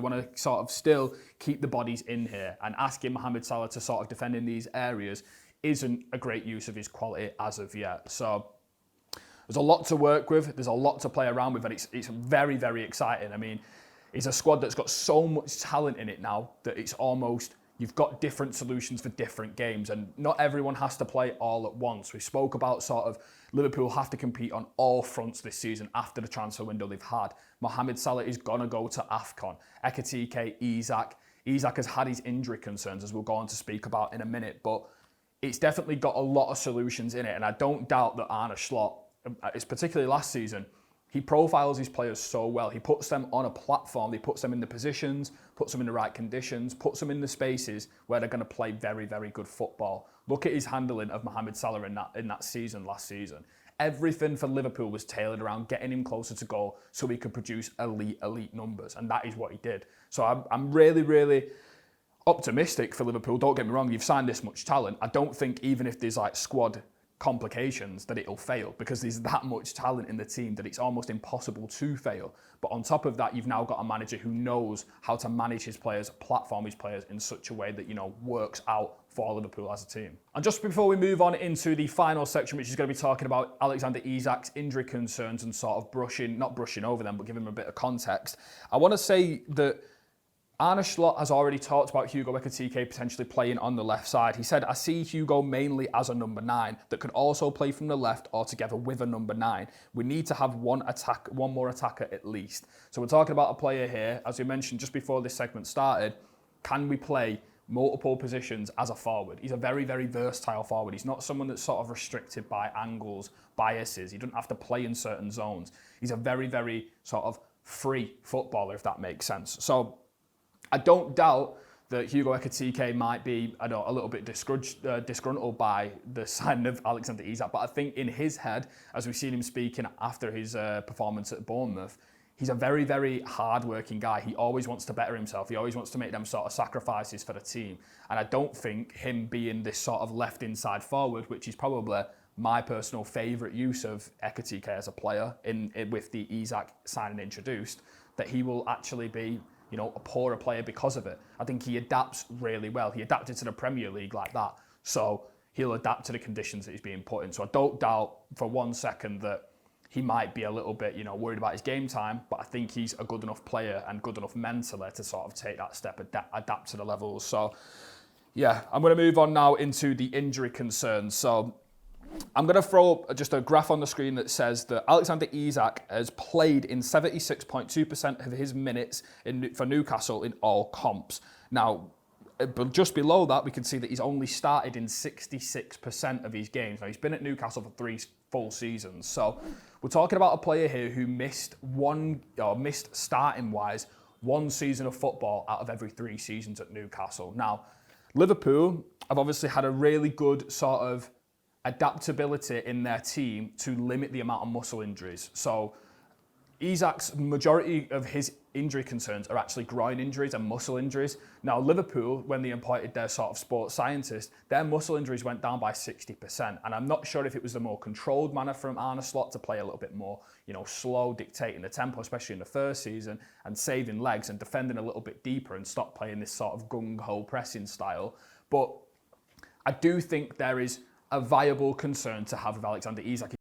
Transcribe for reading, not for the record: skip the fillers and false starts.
want to sort of still keep the bodies in here, and asking Mohamed Salah to sort of defend in these areas isn't a great use of his quality as of yet. So there's a lot to work with, there's a lot to play around with, and it's very, very exciting. I mean, it's a squad that's got so much talent in it now that it's almost, you've got different solutions for different games, and not everyone has to play all at once. We spoke about sort of Liverpool have to compete on all fronts this season after the transfer window they've had. Mohamed Salah is going to go to AFCON. Ekitike, Isak has had his injury concerns, as we'll go on to speak about in a minute, but it's definitely got a lot of solutions in it, and I don't doubt that Arne Slot, it's particularly last season, he profiles his players so well. He puts them on a platform, he puts them in the positions, puts them in the right conditions, puts them in the spaces where they're going to play very, very good football. Look at his handling of Mohamed Salah in that season, last season. Everything for Liverpool was tailored around getting him closer to goal so he could produce elite numbers, and that is what he did. So I'm really, really optimistic for Liverpool. Don't get me wrong, you've signed this much talent. I don't think even if there's like squad complications that it'll fail, because there's that much talent in the team that it's almost impossible to fail. But on top of that, you've now got a manager who knows how to manage his players, platform his players in such a way that, you know, works out for Liverpool as a team. And just before we move on into the final section, which is going to be talking about Alexander Isak's injury concerns and sort of not brushing over them, but giving him a bit of context, I want to say that Arne Slot has already talked about Hugo Ekitike potentially playing on the left side. He said, I see Hugo mainly as a number 9 that could also play from the left or together with a number 9. We need to have one more attacker at least. So we're talking about a player here, as we mentioned just before this segment started, can we play multiple positions as a forward? He's a very, very versatile forward. He's not someone that's sort of restricted by angles, biases. He doesn't have to play in certain zones. He's a very, very sort of free footballer, if that makes sense. So I don't doubt that Hugo Ekitike might be, a little bit disgruntled by the signing of Alexander Isak, but I think in his head, as we've seen him speaking after his performance at Bournemouth, he's a very, very hard-working guy. He always wants to better himself. He always wants to make them sort of sacrifices for the team. And I don't think him being this sort of left inside forward, which is probably my personal favourite use of Ekitike as a player with the Isak signing introduced, that he will actually be, you know, a poorer player because of it. I think he adapts really well. He adapted to the Premier League like that. So he'll adapt to the conditions that he's being put in. So I don't doubt for one second that he might be a little bit, you know, worried about his game time, but I think he's a good enough player and good enough mentally to sort of take that step, adapt to the levels. So yeah, I'm going to move on now into the injury concerns. So I'm going to throw up just a graph on the screen that says that Alexander Isak has played in 76.2% of his minutes for Newcastle in all comps. Now, but just below that, we can see that he's only started in 66% of his games. Now, he's been at Newcastle for 3 full seasons. So we're talking about a player here who missed starting-wise 1 season of football out of every 3 seasons at Newcastle. Now, Liverpool have obviously had a really good sort of adaptability in their team to limit the amount of muscle injuries. So Isak's majority of his injury concerns are actually groin injuries and muscle injuries. Now, Liverpool, when they appointed their sort of sports scientist, their muscle injuries went down by 60%. And I'm not sure if it was the more controlled manner from Arne Slot to play a little bit more, you know, slow, dictating the tempo, especially in the first season, and saving legs and defending a little bit deeper and stop playing this sort of gung-ho pressing style. But I do think there is a viable concern to have with Alexander Isak.